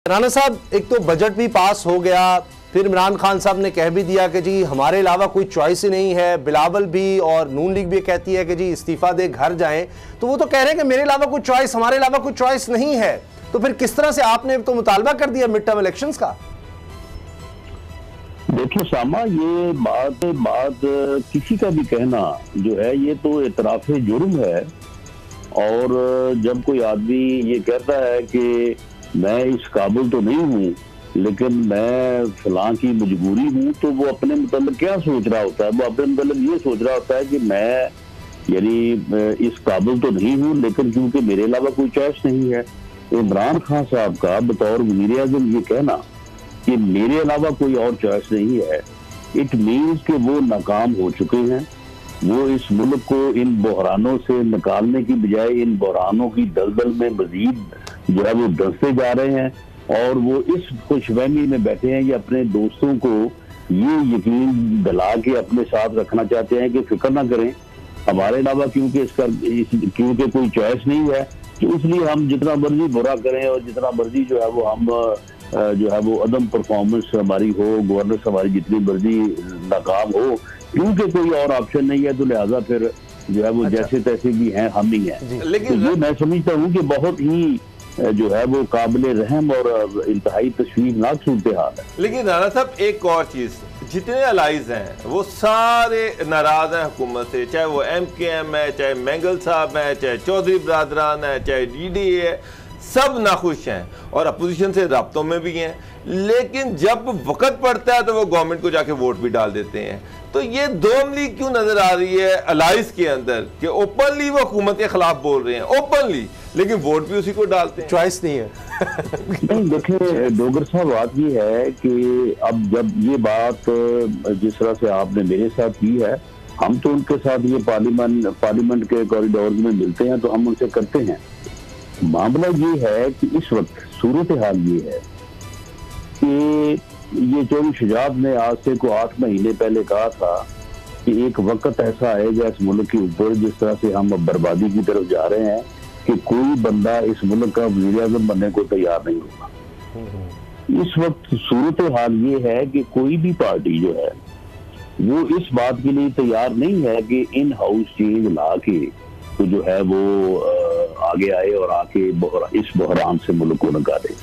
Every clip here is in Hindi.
राना साहब, एक तो बजट भी पास हो गया, फिर इमरान खान साहब ने कह भी दिया कि जी हमारे अलावा कोई चॉइस ही नहीं है। बिलावल भी और नून लीग भी कहती है कि जी इस्तीफा दे घर जाएं, तो वो तो कह रहे हैं कि मेरे अलावा कोई चॉइस, हमारे अलावा कोई चॉइस नहीं है। तो फिर किस तरह से आपने तो मुतालबा कर दिया मिड टर्म इलेक्शंस का? देखिए सामा, ये बात किसी का भी कहना जो है ये तो इतराफ़ जुर्म है। और जब कोई आदमी ये कहता है कि मैं इस काबिल तो नहीं हूँ लेकिन मैं फलां की मजबूरी हूँ, तो वो अपने मतलब क्या सोच रहा होता है? वो अपने मतलब ये सोच रहा होता है कि मैं यानी इस काबिल तो नहीं हूँ लेकिन क्योंकि मेरे अलावा कोई चॉइस नहीं है। इमरान खान साहब का बतौर वज़ीर आज़म ये कहना कि मेरे अलावा कोई और चॉइस नहीं है, इट मीन्स कि वो नाकाम हो चुके हैं। वो इस मुल्क को इन बहरानों से निकालने की बजाय इन बहरानों की दलदल में मजीद जो है वो धंसते जा रहे हैं। और वो इस खुशफहमी में बैठे हैं कि अपने दोस्तों को ये यकीन दिला के अपने साथ रखना चाहते हैं कि फिक्र ना करें, हमारे अलावा क्योंकि कोई चॉइस नहीं है, तो इसलिए हम जितना मर्जी बुरा करें और जितना मर्जी जो है वो हम जो है वो अदम परफॉर्मेंस हमारी हो, गवर्नेंस हमारी जितनी मर्जी नाकाम हो, क्योंकि कोई और ऑप्शन नहीं है, तो लिहाजा फिर जो है वो जैसे तैसे भी हैं हम ही हैं। लेकिन तो ये मैं समझता हूँ कि बहुत ही जो है वो काबिल रहम और इंतहाई तशवीरनाक सूरत हाल है। लेकिन राना साहब, एक और चीज, जितने अलाइज हैं वो सारे नाराज हैं हुकूमत से, चाहे वो MKM है, चाहे मैंगल साहब है, चाहे चौधरी बरादरान है, चाहे DDA है, सब नाखुश हैं और अपोजिशन से राब्तों में भी हैं। लेकिन जब वक्त पड़ता है तो वो गवर्नमेंट को जाके वोट भी डाल देते हैं। तो ये दो अमली क्यों नजर आ रही है अलाइज के अंदर कि ओपनली वो हुकूमत के खिलाफ बोल रहे हैं, ओपनली, लेकिन वोट भी उसी को डालते हैं? चॉइस नहीं है। नहीं, देखिए डोगर साहब, बात ये है कि अब जब ये बात जिस तरह से आपने मेरे साथ की है, हम तो उनके साथ ये पार्लियामेंट के कॉरिडोर में मिलते हैं तो हम उनसे करते हैं। मामला ये है कि इस वक्त सूरत हाल ये है कि ये चौधरी शुजात ने आज से को 8 महीने पहले कहा था कि एक वक्त ऐसा आएगा इस मुल्क के ऊपर जिस तरह से हम अब बर्बादी की तरफ जा रहे हैं कि कोई बंदा इस मुल्क का वज़ीर आज़म बनने को तैयार नहीं होगा। इस वक्त सूरत हाल ये है कि कोई भी पार्टी जो है वो इस बात के लिए तैयार नहीं है कि इन हाउस चेंज ला के तो जो है वो आगे आए और आके इस बहरान से मुल्क को निकाले।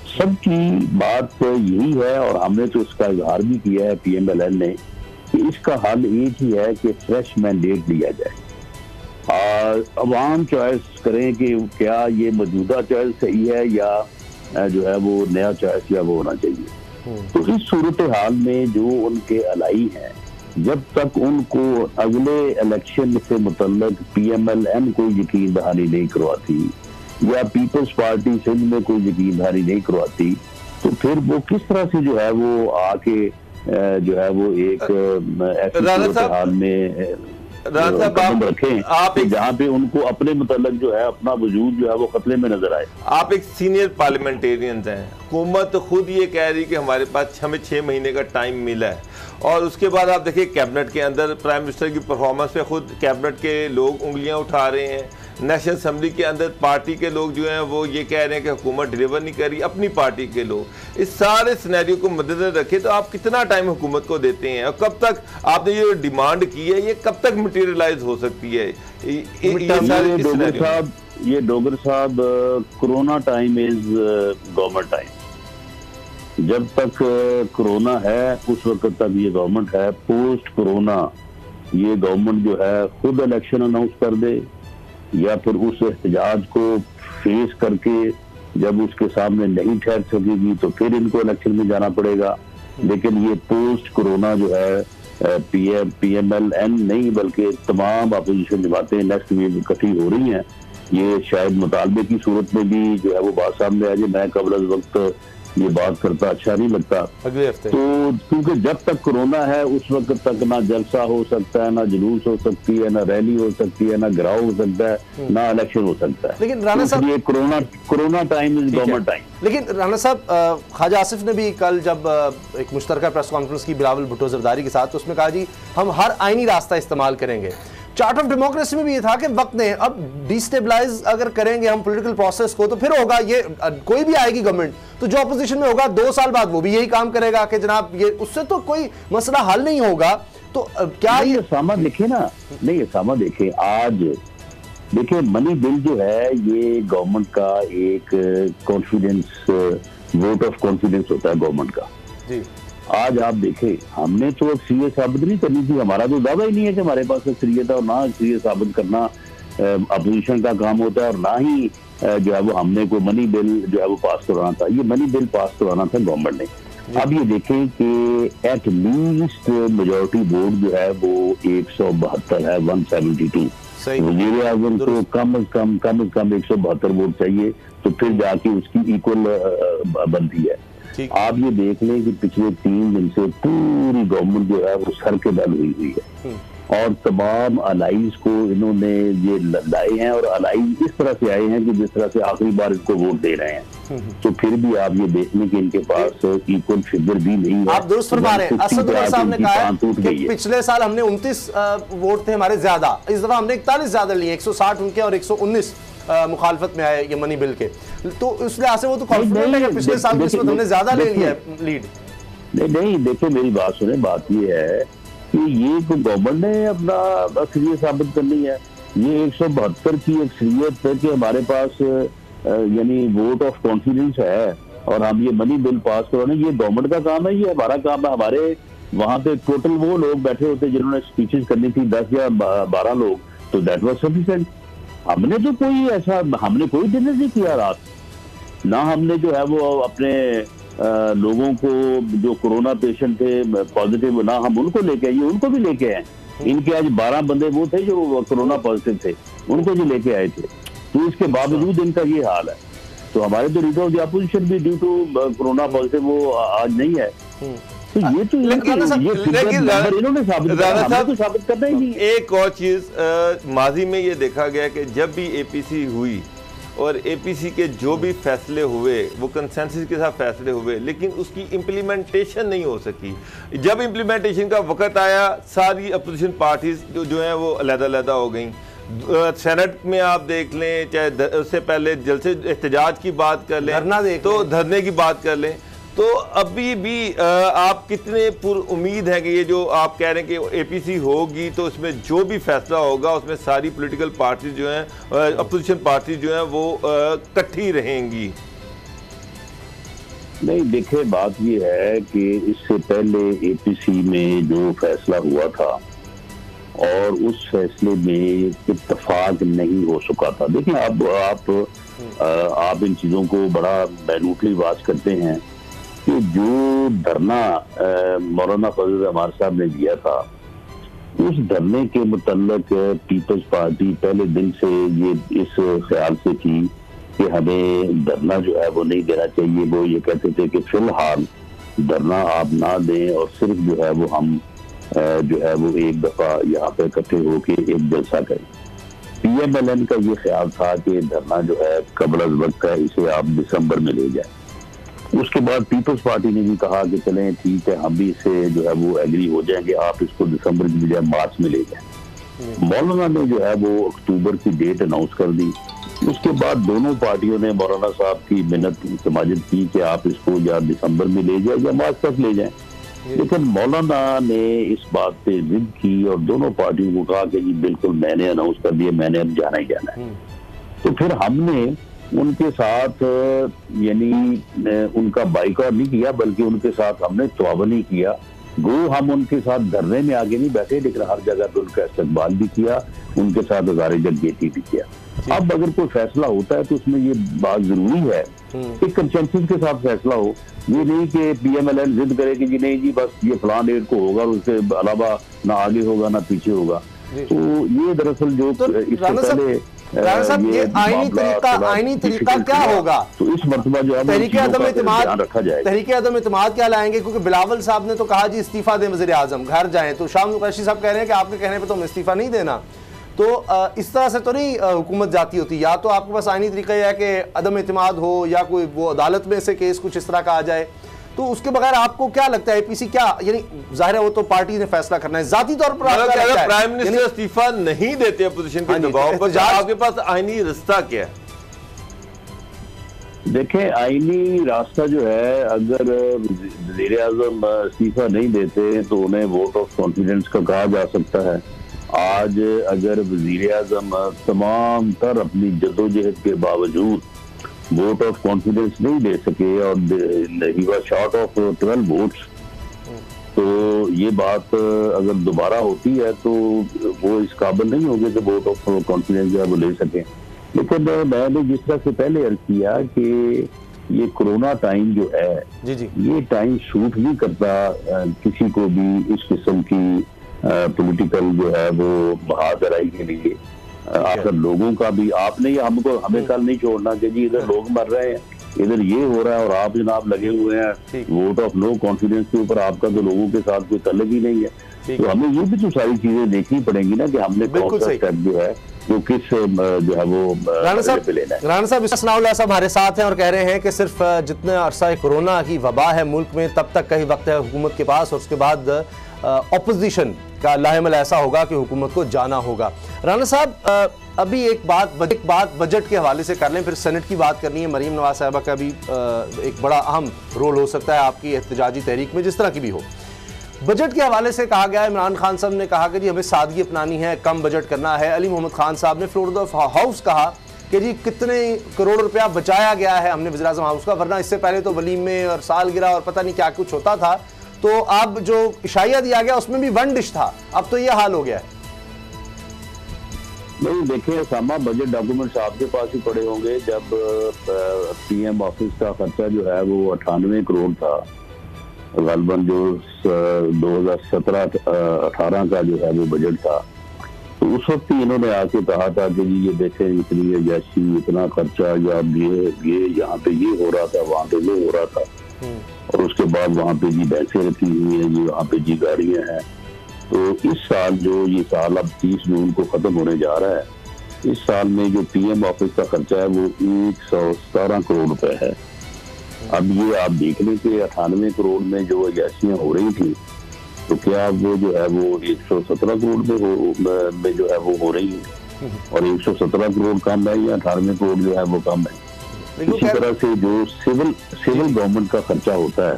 सबकी बात तो यही है और हमने तो इसका इजहार भी किया है PMLN ने कि इसका हल एक ही है कि फ्रेश मैंडेट लिया जाए और अवाम चॉइस करें कि क्या ये मौजूदा चॉइस सही है या जो है वो नया चॉइस या वो होना चाहिए। तो इस सूरत हाल में जो उनके अलाई हैं, जब तक उनको अगले इलेक्शन से मुतल्लक PMLN कोई यकीन दहानी नहीं करवाती या पीपल्स पार्टी सिंध में कोई यकीन दहानी नहीं करवाती, तो फिर वो किस तरह से जो है वो आके जो है वो एक ऐसे हाल में रखें आप जहाँ पे उनको अपने मुतल्लक जो है अपना वजूद जो है वो खतरे में नजर आए। आप एक सीनियर पार्लियामेंटेरियन हैं, हुकूमत खुद ये कह रही कि हमारे पास हमें 6 महीने का टाइम मिला है, और उसके बाद आप देखिए कैबिनेट के अंदर प्राइम मिनिस्टर की परफॉर्मेंस पे खुद कैबिनेट के लोग उंगलियां उठा रहे हैं। नेशनल असेंबली के अंदर पार्टी के लोग जो हैं वो ये कह रहे हैं कि हुकूमत डिलीवर नहीं कर रही, अपनी पार्टी के लोग। इस सारे सिनेरियो को मद्देनजर रखें तो आप कितना टाइम हुकूमत को देते हैं और कब तक आपने ये डिमांड की है ये कब तक मटीरियलाइज हो सकती है? ये डोगर साहब, corona time is government time. जब तक कोरोना है उस वक्त तक ये गवर्नमेंट है। पोस्ट कोरोना ये गवर्नमेंट जो है खुद इलेक्शन अनाउंस कर दे या फिर उस एहतजाज को फेस करके जब उसके सामने नहीं ठहर सकेगी तो फिर इनको इलेक्शन में जाना पड़ेगा। लेकिन ये पोस्ट कोरोना जो है PMLN नहीं बल्कि तमाम अपोजिशन जमातें नेक्स्ट वीक इकट्ठी हो रही हैं। ये शायद मुतालबे की सूरत में भी जो है वो बात सामने आ जाए। मैं कबल वक्त ये बात करता अच्छा नहीं लगता अगले हफ्ते, तो क्योंकि जब तक कोरोना है उस वक्त तक ना जलसा हो सकता है, ना जुलूस हो सकती है, ना रैली हो सकती है, ना घिराव हो सकता है, ना इलेक्शन हो सकता है। लेकिन राना साहब, ये corona time is government time. लेकिन राना साहब, ख्वाजा आसिफ ने भी कल जब एक मुश्तरका प्रेस कॉन्फ्रेंस की बिलावल भुट्टो जरदारी के साथ, तो उसमें कहा जी हम हर आईनी रास्ता इस्तेमाल करेंगे। चार्ट ऑफ डेमोक्रेसी में भी ये था कि वक्त ने अब डिस्टेबलाइज अगर करेंगे हम पॉलिटिकल प्रोसेस को तो फिर होगा ये, कोई भी आएगी गवर्नमेंट तो जो अपोजिशन में होगा 2 साल बाद वो भी यही काम करेगा कि जनाब ये, उससे तो कोई मसला हल नहीं होगा। तो क्या ये सामा देखे ना, नहीं सामा देखे, आज देखिए मनी बिल जो है ये गवर्नमेंट का एक कॉन्फिडेंस, वोट ऑफ कॉन्फिडेंस होता है गवर्नमेंट का जी। आज आप देखें हमने तो अक्सरियत साबित नहीं करनी थी, हमारा तो दावा ही नहीं है कि हमारे पास अक्सरियत है, और ना अक्सरियत साबित करना अपोजिशन का काम होता है, और ना ही जो है वो हमने कोई मनी बिल जो है वो पास करवाना था। ये मनी बिल पास करवाना था गवर्नमेंट ने। अब ये देखें कि एट लीस्ट मेजोरिटी वोट जो है वो 172 है, 172। वज़ीर आज़म को कम से कम 172 वोट चाहिए, तो फिर जाके उसकी इक्वल बनती है। आप ये देख लें कि पिछले 3 दिन से पूरी गवर्नमेंट जो है वो सर के बल हुई है, और तमाम अलाइज को इन्होंने ये लाए हैं, और अलाइज इस तरह से आए हैं कि जिस तरह से आखिरी बार इनको वोट दे रहे हैं। तो फिर भी आप ये देख लें कि इनके पास इक्वल फिगर भी नहीं है। आप दुरुस्त फरमा रहे हैं। असद उमर साहब ने कहा है कि पिछले साल हमने 29 वोट थे हमारे ज्यादा, इस दफा हमने 41 ज्यादा लिए, 160 उनके और 119 मुखालफत में आए ये मनी बिल के। तो उस लिहाज से वो तो कॉन्फिडेंट है कि पिछले साल की निस्बत हमने ज्यादा ले लिया है लीड। नहीं देखिए मेरी बात सुने, बात ये है कि ये तो गवर्नमेंट ने अपना अक्सरियत साबित करनी है। ये 172 की अक्सरियत है कि हमारे पास यानी वोट ऑफ कॉन्फिडेंस है, और हम ये मनी बिल पास करवाने, ये गवर्नमेंट का काम है, ये हमारा काम है। हमारे वहाँ पे टोटल वो लोग बैठे होते जिन्होंने स्पीचेस करनी थी, 10 या 12 लोग, तो दैट वाज सफिशिएंट। हमने तो कोई ऐसा, हमने कोई डिनर नहीं किया रात, ना हमने जो है वो अपने लोगों को जो कोरोना पेशेंट थे पॉजिटिव, ना हम उनको लेके आए, उनको भी लेके आए। इनके आज 12 बंदे वो थे जो कोरोना पॉजिटिव थे, उनको भी लेके आए थे। तो इसके बावजूद इनका ये हाल है। तो हमारे तो लीडर ऑफ द अपोजिशन भी ड्यू टू कोरोना पॉजिटिव वो आज नहीं है। तो ये तो इन्होंने साबित करना ही नहीं। एक और चीज माजी में ये देखा गया कि जब भी एपीसी हुई और एपीसी के जो भी फैसले हुए वो कंसेंसस के साथ फैसले हुए, लेकिन उसकी इम्प्लीमेंटेशन नहीं हो सकी। जब इम्प्लीमेंटेशन का वक्त आया सारी अपोजिशन पार्टीज जो हैं वो अलग-अलग हो गई। सेनेट में आप देख लें, चाहे उससे पहले जलसे एहतजाज की बात कर लें, तो धरने की बात कर लें, तो अभी भी आप कितने उम्मीद है कि ये जो आप कह रहे हैं कि एपीसी होगी तो उसमें जो भी फैसला होगा उसमें सारी पॉलिटिकल पार्टीज जो हैं, अपोजिशन पार्टी जो हैं वो इकट्ठी रहेंगी? नहीं देखिए बात ये है कि इससे पहले एपीसी में जो फैसला हुआ था और उस फैसले में इत्तेफाक नहीं हो सका था। देखिए आप इन चीज़ों को बड़ा माइन्यूटली वाच करते हैं कि जो धरना मौलाना फजल रहमान साहब ने दिया था, उस धरने के मुतल्लिक पीपल्स पार्टी पहले दिन से ये इस ख्याल से थी कि हमें धरना जो है वो नहीं देना चाहिए। वो ये कहते थे कि फिलहाल धरना आप ना दें और सिर्फ जो है वो हम जो है वो एक दफा यहाँ पे इकट्ठे होके एक जलसा करें। PMLN का ये ख्याल था कि धरना जो है कबल अज़ वक्त है, इसे आप दिसंबर में ले जाएं। उसके बाद पीपल्स पार्टी ने भी कहा कि चलें ठीक है, हम भी इसे जो है वो एग्री हो जाएंगे, आप इसको दिसंबर की बजाय मार्च में ले जाएं। मौलाना ने जो है वो अक्टूबर की डेट अनाउंस कर दी। उसके बाद दोनों पार्टियों ने मौलाना साहब की मिन्नत समाजित की कि आप इसको या दिसंबर में ले जाए या मार्च तक ले जाएं। लेकिन मौलाना ने इस बात पे जिद की और दोनों पार्टियों को कहा कि जी बिल्कुल मैंने अनाउंस कर दिया, मैंने अब जाना ही जाना है। तो फिर हमने उनके साथ यानी उनका बाइकआउट नहीं किया, बल्कि उनके साथ हमने तवावन ही किया। गो हम उनके साथ धरने में आगे नहीं बैठे, लेकिन हर जगह पे उनका इस्तकबाल भी किया, उनके साथ हज़ारे जगेती भी किया। अब अगर कोई फैसला होता है तो उसमें ये बात जरूरी है कि कंसेंसस के साथ फैसला हो। ये नहीं कि PMLN जिद करे कि जी नहीं जी बस ये फलां डेट को होगा, उसके अलावा ना आगे होगा ना पीछे होगा। तो ये दरअसल जो इससे पहले ये आईनी तरीका क्या होगा, तो इस मरतबा जो है तहरीके अदम इत्तेमाद रखा जाए। तहरीके अदम इत्तेमाद क्या लाएंगे? क्योंकि बिलावल साहब ने तो कहा जी इस्तीफा दें वज़ीर आज़म, घर जाएं। तो शाह कुरैशी साहब कह रहे हैं कि आपके कहने पे तो हम इस्तीफा नहीं देना। तो इस तरह से तो नहीं हुकूमत जाती होती। या तो आपके पास आईनी तरीका है कि अदम इत्तेमाद हो, या कोई वो अदालत में से केस कुछ इस तरह का आ जाए। तो उसके बगैर आपको क्या लगता है एपीसी क्या, यानी जाहिर है वो तो पार्टी ने फैसला करना है, जाती तौर पर अगर प्राइम मिनिस्टर इस्तीफा नहीं देते अपोजिशन के दबाव पर, आपके पास आईनी रास्ता क्या है? देखें, आईनी रास्ता जो है, अगर वज़ीर आज़म इस्तीफा नहीं देते तो उन्हें वोट ऑफ कॉन्फिडेंस का कहा जा सकता है। आज अगर वज़ीर आज़म तमाम तर अपनी जद्दोजहद के बावजूद वोट ऑफ कॉन्फिडेंस नहीं दे सके और he was short of 12 votes, तो ये बात अगर दोबारा होती है तो वो इस काबिल नहीं होंगे कि वोट ऑफ कॉन्फिडेंस जो है वो ले सकें। लेकिन मैंने जिस तरह से पहले अर्ज किया कि ये कोरोना टाइम जो है जी ये टाइम सूट नहीं करता किसी को भी इस किस्म की पॉलिटिकल जो है वो बहादुराई के लिए। आखिर लोगों का भी आपने हमें कल नहीं छोड़ना कि जी इधर लोग मर रहे हैं, इधर ये हो रहा है और आप जनाब लगे हुए हैं वोट ऑफ नो कॉन्फिडेंस के ऊपर, आपका तो लोगों के साथ कोई तल्लुक ही नहीं है। तो हमें ये भी तो सारी चीजें देखनी पड़ेंगी ना कि हमने कौन सा स्टेप जो है वो किस जो है वो राणा साहब सनाउल्लाह साहब हमारे साथ हैं और कह रहे हैं कि सिर्फ जितने अरसा कोरोना की वबा है मुल्क में तब तक का ही वक्त है हुकूमत के पास, और उसके बाद अपोजिशन का लाहेमल ऐसा होगा कि हुकूमत को जाना होगा। राणा साहब अभी एक बात बजट के हवाले से कर लें, फिर सेनेट की बात करनी है। मरीम नवाज साहिबा का भी एक बड़ा अहम रोल हो सकता है आपकी एहतजाजी तहरीक में, जिस तरह की भी हो। बजट के हवाले से कहा गया है, इमरान खान साहब ने कहा कि जी हमें सादगी अपनानी है, कम बजट करना है। अली मोहम्मद खान साहब ने फ्लोर ऑफ हाउस कहा कि जी कितने करोड़ रुपया बचाया गया है हमने वज़ीर आज़म हाउस का, वरना इससे पहले तो वलीमे और सालगिरह और पता नहीं क्या कुछ होता था, तो अब जो इशाया दिया गया उसमें भी वन डिश था, अब तो ये हाल हो गया है। नहीं देखिए, सामा बजट डॉक्यूमेंट्स आपके पास ही पड़े होंगे। जब पीएम ऑफिस का खर्चा जो है वो 98 करोड़ था, गलबन जो 2017-18 का जो है वो बजट था, तो उस वक्त ही इन्होंने आके कहा था कि जी ये देखें इतनी अय्याशी, इतना खर्चा, या ये यहाँ पे ये हो रहा था, वहाँ पे वो हो रहा था, और उसके बाद वहाँ पे जी भैंसें रखी हुई हैं, जी वहाँ पे जी गाड़ियाँ हैं। तो इस साल जो ये साल अब 30 जून को खत्म होने जा रहा है, इस साल में जो पीएम ऑफिस का खर्चा है वो 117 करोड़ रुपए है। अब ये आप देख लें कि 98 करोड़ में जो अय्याशियां हो रही थी, तो क्या वो जो है वो 117 करोड़ में जो है वो हो रही है, और 117 करोड़ कम है या 98 करोड़ जो है वो कम है। इसी तरह से जो सिविल गवर्नमेंट का खर्चा होता है,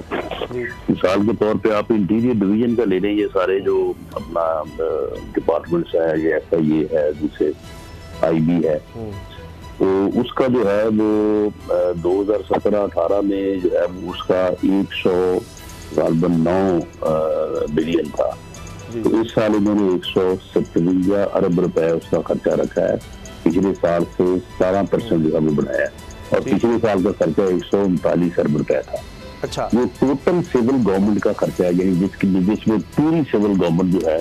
मिसाल के तौर पे आप इंटीरियर डिवीजन का ले लें, ये सारे जो अपना डिपार्टमेंट्स है, ये FIA है, दूसरे IB है, तो उसका जो है वो 2017-18 में जो है उसका 109 बिलियन था, तो इस साल इन्होंने 157 अरब रुपए उसका खर्चा रखा है। पिछले साल से 17% जो है वो बढ़ाया है, और पिछले साल का खर्चा 139 अरब रुपए था। अच्छा, वो टोटल सिविल गवर्नमेंट का खर्चा है, यानी जिसमें पूरी सिविल गवर्नमेंट जो है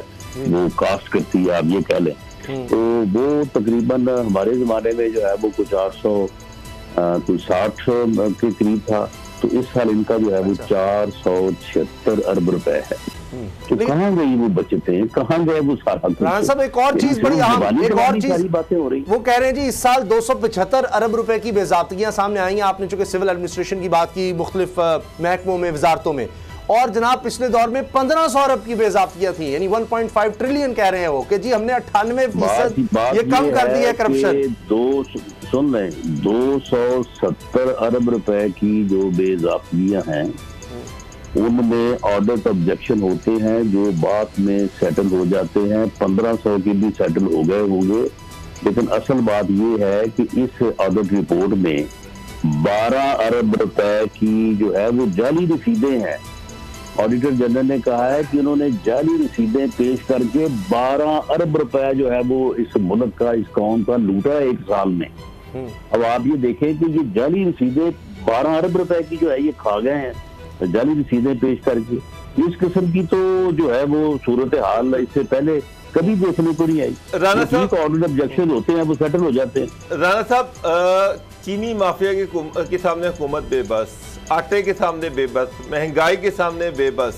वो कास्ट करती है, आप ये कह लें। तो वो तकरीबन हमारे जमाने में जो है वो कुछ 860 के करीब था, तो इस साल इनका जो है वो 476 अरब रुपए है। तो कहाँ गई वो बचतें, कहाँ गए वो सारा? राणा साहब एक और चीज बड़ी अहम, एक और चीज बातें हो रही, वो कह रहे हैं जी इस साल 275 अरब रुपए की बेज़ाब्तियां सामने आई हैं। आपने चूंकि सिविल एडमिनिस्ट्रेशन की बात की, मुख्तलिफ महकमों में, वजारतों में, और जनाब पिछले दौर में 1500 अरब की बेज़ाब्तियां थी, यानी 1.5 ट्रिलियन कह रहे हैं वो, कि जी हमने 98% ये कम कर दिया है करप्शन। सुन लें, 270 अरब रुपए की जो बेज़ाब्तियां हैं उनमें ऑडिट ऑब्जेक्शन होते हैं जो बाद में सेटल हो जाते हैं, 1500 के भी सेटल हो गए होंगे। लेकिन असल बात ये है कि इस ऑडिट रिपोर्ट में 12 अरब रुपए की जो है वो जाली रसीदें हैं। ऑडिटर जनरल ने कहा है कि उन्होंने जाली रसीदें पेश करके 12 अरब रुपए जो है वो इस मुल्क का, इस कौम का लूटा है एक साल में। अब आप ये देखें कि ये जाली रसीदें 12 अरब रुपए की जो है ये खा गए हैं जाली रसीदें पेश करके। इस किस्म की तो जो है वो सूरत हाल इससे पहले कभी देखने को नहीं आई। राणा साहब, ऑडिट ऑब्जेक्शन होते हैं वो सेटल हो जाते हैं। राणा साहब, चीनी माफिया के सामने हुकूमत बेबस, आटे के सामने बेबस, महंगाई के सामने बेबस,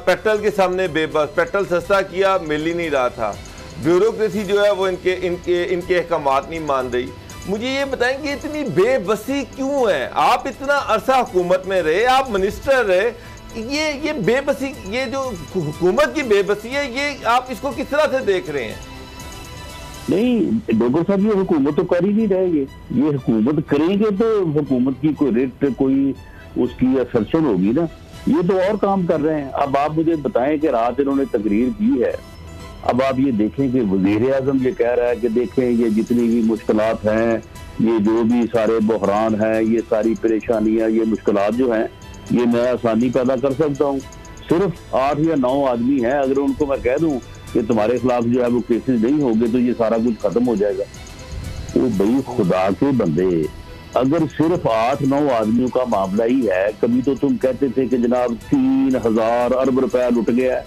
पेट्रोल के सामने बेबस। पेट्रोल सस्ता किया, मिल ही नहीं रहा था। ब्यूरोक्रेसी जो है वो इनके अहकामात नहीं मान रही। मुझे ये बताएं कि इतनी बेबसी क्यों है? आप इतना अरसा हुकूमत में रहे, आप मिनिस्टर रहे, ये बेबसी, ये जो हुकूमत की बेबसी है, ये आप इसको किस तरह से देख रहे हैं? नहीं डोगर साहब, ये हुकूमत तो कर ही नहीं रहेगी। ये हुकूमत करेंगे तो हुकूमत की कोई रेट, कोई उसकी असरशन होगी ना। ये तो और काम कर रहे हैं। अब आप मुझे बताएं कि रात इन्होंने तकरीर की है, अब आप ये देखें कि वज़ीर आज़म ये कह रहा है कि देखें ये जितनी भी मुश्किलात हैं, ये जो भी सारे बहरान हैं, ये सारी परेशानियां, ये मुश्किलात जो हैं, ये मैं आसानी पैदा कर सकता हूँ। सिर्फ 8 या 9 आदमी हैं, अगर उनको मैं कह दूं कि तुम्हारे खिलाफ जो है वो केसेस नहीं होंगे तो ये सारा कुछ खत्म हो जाएगा। तो भाई खुदा के बंदे, अगर सिर्फ 8-9 आदमियों का मामला ही है, कभी तो तुम कहते थे कि जनाब 3000 अरब रुपया लुट गया है,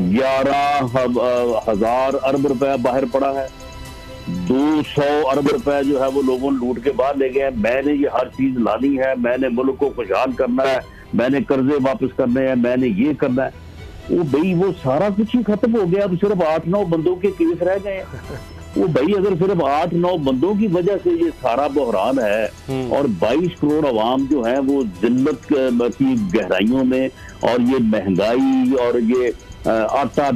11,000 अरब रुपया बाहर पड़ा है, 200 अरब रुपया जो है वो लोगों ने लूट के बाहर ले गए। मैंने ये हर चीज लानी है, मैंने मुल्क को खुशहाल करना है, मैंने कर्जे वापस करने हैं, मैंने ये करना है। वो भाई वो सारा कुछ ही खत्म हो गया। अब सिर्फ 8-9 बंदों के केस रह गए। वो भाई अगर सिर्फ 8-9 बंदों की वजह से ये सारा बहरान है और 22 करोड़ अवाम जो है वो जिल्लत की गहराइयों में, और ये महंगाई और ये आटा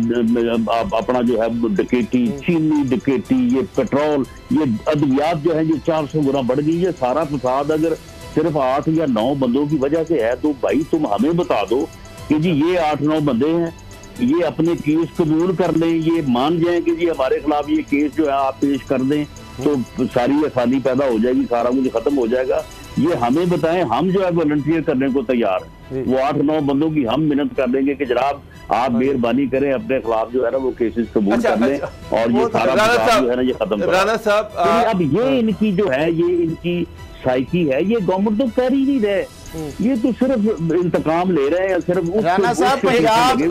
अपना जो है डकैती, चीनी डकैती, ये पेट्रोल, ये अद्वियात जो है ये 400 गुना बढ़ गई। ये सारा फसाद अगर सिर्फ 8 या 9 बंदों की वजह से है तो भाई तुम हमें बता दो कि जी ये 8-9 बंदे हैं, ये अपने केस कबूल कर लें, ये मान जाएं कि जी हमारे खिलाफ ये केस जो है आप पेश कर दें तो सारी आसानी पैदा हो जाएगी, सारा कुछ खत्म हो जाएगा। ये हमें बताएं, हम जो है वॉलंटियर करने को तैयार हैं। वो 8-9 बंदों की हम मिन्नत कर देंगे कि जनाब आप मेहरबानी करें, अपने खिलाफ जो है ना वो केसेस कबूल कर लें और ये सारा जो है ना ये खत्म करें। राना साहब, अब ये इनकी जो है, ये इनकी साइकी है, ये गवर्नमेंट तो कर ही नहीं रहे, ये तो सिर्फ इंतकाम ले रहे हैं। सिर्फ राना साहब, पंजाब के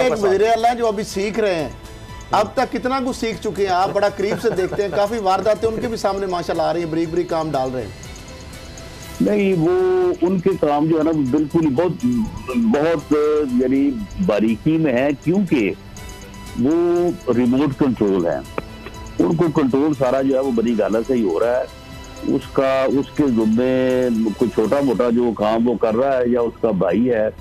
एक वज़ीर आला हैं जो अभी सीख रहे हैं, अब तक कितना कुछ सीख चुके हैं, आप बड़ा करीब से देखते हैं, काफी वारदातें उनके भी सामने माशाल्लाह आ रही है, बरीक बरीक काम डाल रहे हैं। नहीं वो उनके काम जो है ना बिल्कुल बहुत यानी बारीकी में है, क्योंकि वो रिमोट कंट्रोल है, उनको कंट्रोल सारा जो है वो बड़ी गाला से ही हो रहा है। उसके जुम्मे कोई छोटा मोटा जो काम वो कर रहा है, या उसका भाई है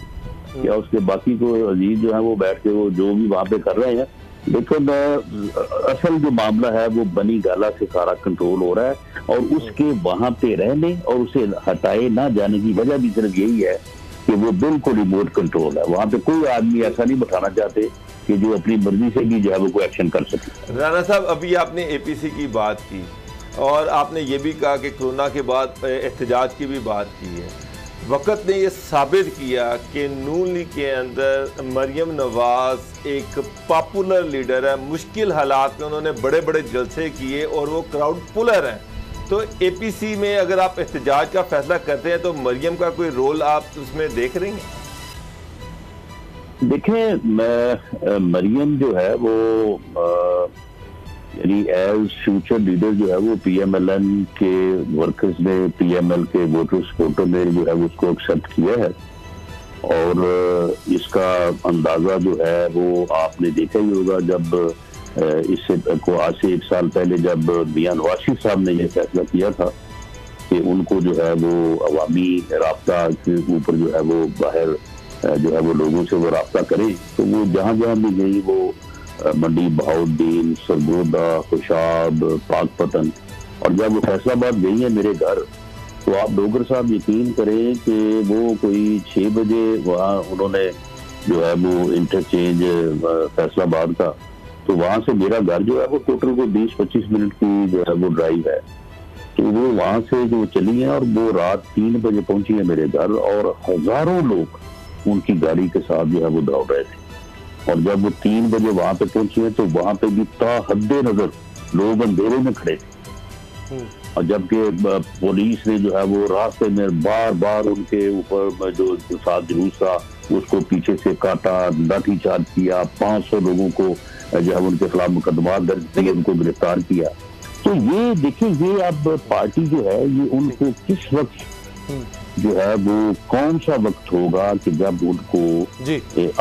या उसके बाकी कोई अजीज जो है वो बैठ के वो जो भी वहां पे कर रहे हैं, लेकिन असल जो मामला है वो बनी गाला से सारा कंट्रोल हो रहा है। और उसके वहां पे रहने और उसे हटाए ना जाने की वजह भी सिर्फ यही है कि वो बिल्कुल रिमोट कंट्रोल है। वहां पे कोई आदमी ऐसा नहीं बैठाना चाहते कि जो अपनी मर्जी से भी जो है वो कोई एक्शन कर सके। राना साहब, अभी आपने APC की बात की और आपने ये भी कहा कि कोरोना के बाद एहतजाज की भी बात की है। वक्त ने ये साबित किया कि नून लीग के अंदर मरियम नवाज एक पॉपुलर लीडर है। मुश्किल हालात में उन्होंने बड़े बड़े जलसे किए और वो क्राउड पुलर हैं। तो APC में अगर आप एहतजाज का फैसला करते हैं तो मरियम का कोई रोल आप उसमें देख रही हैं? देखें, मरियम जो है वो यानी एज फ्यूचर लीडर जो है वो PMLN के वर्कर्स ने, PML के वोटर सपोर्टर ने जो है उसको एक्सेप्ट किया है। और इसका अंदाजा जो है वो आपने देखा ही होगा, जब इससे को आज से 1 साल पहले जब मियां नवाज शरीफ साहब ने यह फैसला किया था कि उनको जो है वो अवामी राब्ता के ऊपर जो है वो बाहर जो है वो लोगों से वो राब्ता करे, तो वो जहाँ जहाँ भी गई, वो मंडी, बहाउद्दीन, सरगोदा, खुशाब, पाकपतन, और जब वो फैसलाबाद गई है मेरे घर, तो आप डोगर साहब यकीन करें कि वो कोई 6 बजे वहाँ उन्होंने जो है वो इंटरचेंज फैसलाबाद का, तो वहाँ से मेरा घर जो है वो टोटल को 20-25 मिनट की जो है वो ड्राइव है। तो वो वहाँ से जो चली है और वो रात 3 बजे पहुंची है मेरे घर, और हजारों लोग उनकी गाड़ी के साथ जो है वो दौड़ रहे थे। और जब वो 3 बजे वहां पे पहुंचे हैं तो वहां पे भी ताहद्दे नजर लोग अंधेरे में खड़े थे। और जबकि पुलिस ने जो है वो रास्ते में बार बार उनके ऊपर जो साथ जुलूस था उसको पीछे से काटा, लाठीचार्ज किया, 500 लोगों को जो है उनके खिलाफ मुकदमा दर्ज किए, उनको गिरफ्तार किया। तो ये देखिए, ये अब पार्टी जो है ये उनको किस वक्त जो है वो कौन सा वक्त होगा कि जब उनको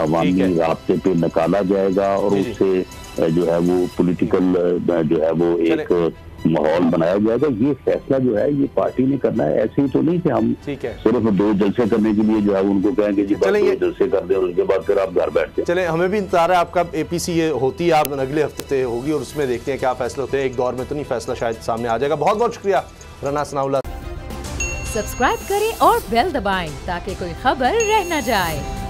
अवामी रास्ते पे निकाला जाएगा और उससे जो है वो पॉलिटिकल जो है वो एक माहौल बनाया जाएगा। ये फैसला जो है ये पार्टी ने करना है, ऐसे ही तो नहीं कि हम सिर्फ 2 जलसे करने के लिए जो है उनको कहेंगे जी 2 जलसे कर दे और उसके बाद फिर आप घर बैठ जाए। चले, हमें भी इंतजार है आपका एपीसी ये होती है, आप अगले हफ्ते होगी और उसमें देखते हैं क्या फैसले होते हैं। एक दौर में तो नहीं, फैसला शायद सामने आ जाएगा। बहुत बहुत शुक्रिया रना सनाउल्लाह। सब्सक्राइब करें और बेल दबाएं ताकि कोई खबर रह न जाए।